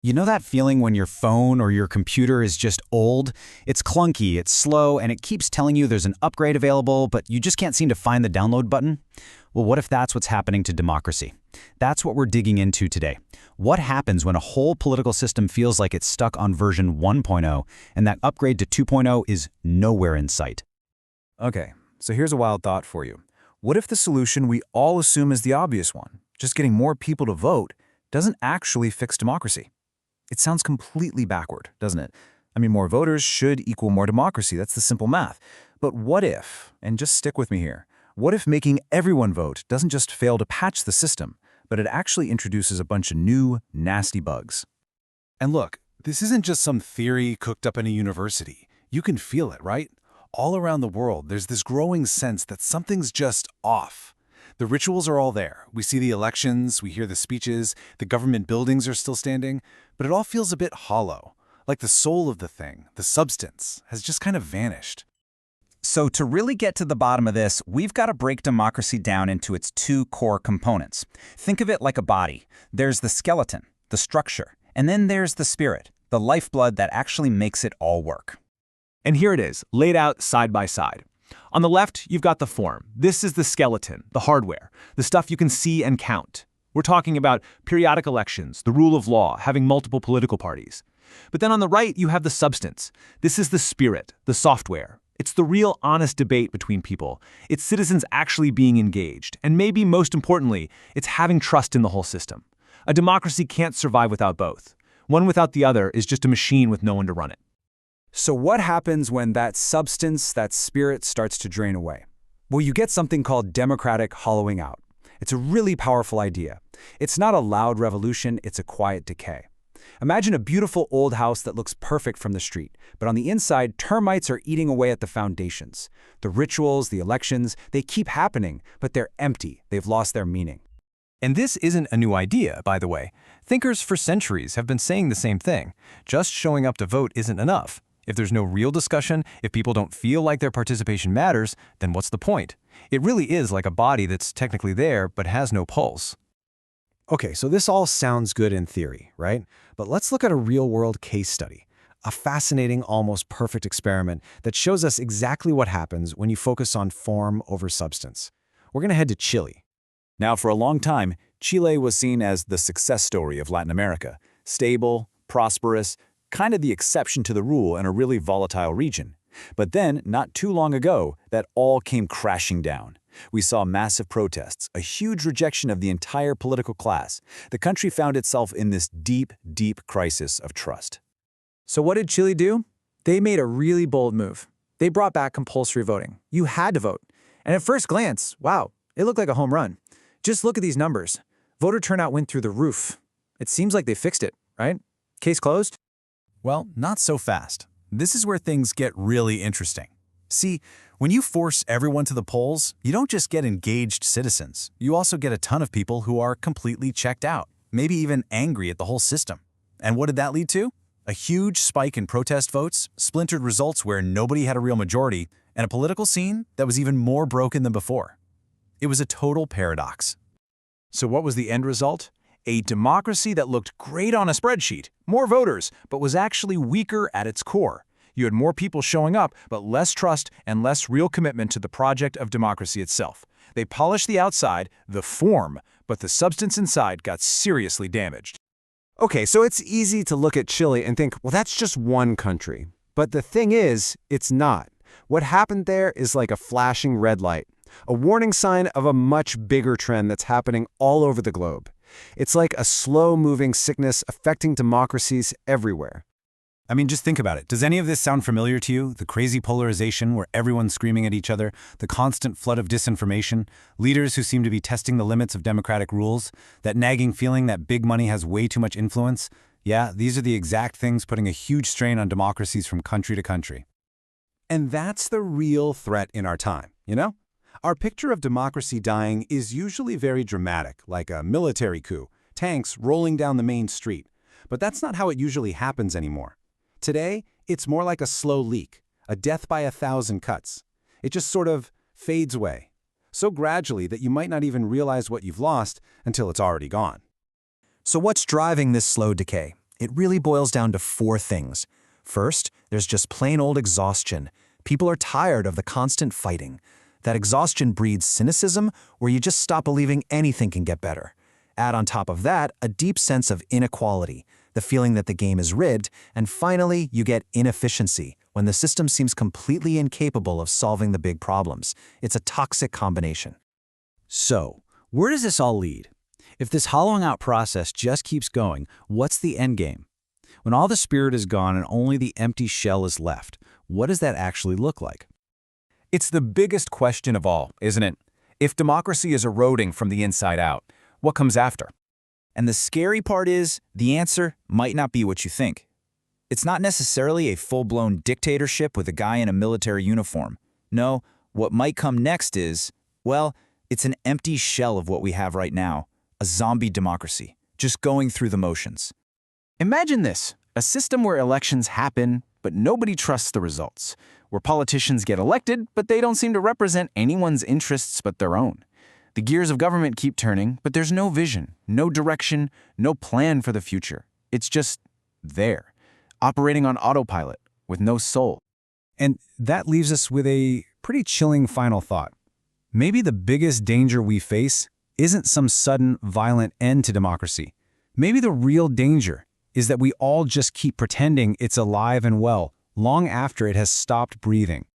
You know that feeling when your phone or your computer is just old? It's clunky, it's slow, and it keeps telling you there's an upgrade available, but you just can't seem to find the download button? Well, what if that's what's happening to democracy? That's what we're digging into today. What happens when a whole political system feels like it's stuck on version 1.0 and that upgrade to 2.0 is nowhere in sight? Okay, so here's a wild thought for you. What if the solution we all assume is the obvious one, just getting more people to vote, doesn't actually fix democracy? It sounds completely backward, doesn't it? I mean, more voters should equal more democracy. That's the simple math. But what if, and just stick with me here, what if making everyone vote doesn't just fail to patch the system, but it actually introduces a bunch of new, nasty bugs? And look, this isn't just some theory cooked up in a university. You can feel it, right? All around the world, there's this growing sense that something's just off. The rituals are all there. We see the elections, we hear the speeches, the government buildings are still standing, but it all feels a bit hollow, like the soul of the thing, the substance, has just kind of vanished. So to really get to the bottom of this, we've got to break democracy down into its two core components. Think of it like a body. There's the skeleton, the structure, and then there's the spirit, the lifeblood that actually makes it all work. And here it is, laid out side by side. On the left, you've got the form. This is the skeleton, the hardware, the stuff you can see and count. We're talking about periodic elections, the rule of law, having multiple political parties. But then on the right, you have the substance. This is the spirit, the software. It's the real honest debate between people. It's citizens actually being engaged. And maybe most importantly, it's having trust in the whole system. A democracy can't survive without both. One without the other is just a machine with no one to run it. So what happens when that substance, that spirit, starts to drain away? Well, you get something called democratic hollowing out. It's a really powerful idea. It's not a loud revolution, it's a quiet decay. Imagine a beautiful old house that looks perfect from the street, but on the inside, termites are eating away at the foundations. The rituals, the elections, they keep happening, but they're empty. They've lost their meaning. And this isn't a new idea, by the way. Thinkers for centuries have been saying the same thing. Just showing up to vote isn't enough. If there's no real discussion, if people don't feel like their participation matters, then what's the point? It really is like a body that's technically there but has no pulse. Okay, so this all sounds good in theory, right? But let's look at a real-world case study. A fascinating, almost perfect experiment that shows us exactly what happens when you focus on form over substance. We're going to head to Chile. Now, for a long time, Chile was seen as the success story of Latin America. Stable, prosperous, kind of the exception to the rule in a really volatile region. But then, not too long ago, that all came crashing down. We saw massive protests, a huge rejection of the entire political class. The country found itself in this deep, deep crisis of trust. So what did Chile do? They made a really bold move. They brought back compulsory voting. You had to vote. And at first glance, wow, it looked like a home run. Just look at these numbers. Voter turnout went through the roof. It seems like they fixed it, right? Case closed? Well, not so fast. This is where things get really interesting. See, when you force everyone to the polls, you don't just get engaged citizens. You also get a ton of people who are completely checked out, maybe even angry at the whole system. And what did that lead to? A huge spike in protest votes, splintered results where nobody had a real majority, and a political scene that was even more broken than before. It was a total paradox. So what was the end result? A democracy that looked great on a spreadsheet, more voters, but was actually weaker at its core. You had more people showing up, but less trust and less real commitment to the project of democracy itself. They polished the outside, the form, but the substance inside got seriously damaged. Okay, so it's easy to look at Chile and think, well, that's just one country. But the thing is, it's not. What happened there is like a flashing red light, a warning sign of a much bigger trend that's happening all over the globe. It's like a slow-moving sickness affecting democracies everywhere. I mean, just think about it. Does any of this sound familiar to you? The crazy polarization where everyone's screaming at each other, the constant flood of disinformation, leaders who seem to be testing the limits of democratic rules, that nagging feeling that big money has way too much influence. Yeah, these are the exact things putting a huge strain on democracies from country to country. And that's the real threat in our time, you know? Our picture of democracy dying is usually very dramatic, like a military coup, tanks rolling down the main street. But that's not how it usually happens anymore. Today, it's more like a slow leak, a death by 1,000 cuts. It just sort of fades away, so gradually that you might not even realize what you've lost until it's already gone. So what's driving this slow decay? It really boils down to 4 things. First, there's just plain old exhaustion. People are tired of the constant fighting. That exhaustion breeds cynicism, where you just stop believing anything can get better. Add on top of that a deep sense of inequality, the feeling that the game is rigged, and finally, you get inefficiency, when the system seems completely incapable of solving the big problems. It's a toxic combination. So, where does this all lead? If this hollowing out process just keeps going, what's the end game? When all the spirit is gone and only the empty shell is left, what does that actually look like? It's the biggest question of all, isn't it? If democracy is eroding from the inside out, what comes after? And the scary part is, the answer might not be what you think. It's not necessarily a full-blown dictatorship with a guy in a military uniform. No, what might come next is, well, it's an empty shell of what we have right now, a zombie democracy, just going through the motions. Imagine this, a system where elections happen, but nobody trusts the results, where politicians get elected, but they don't seem to represent anyone's interests but their own. The gears of government keep turning, but there's no vision, no direction, no plan for the future. It's just there, operating on autopilot, with no soul. And that leaves us with a pretty chilling final thought. Maybe the biggest danger we face isn't some sudden, violent end to democracy. Maybe the real danger is that we all just keep pretending it's alive and well long after it has stopped breathing.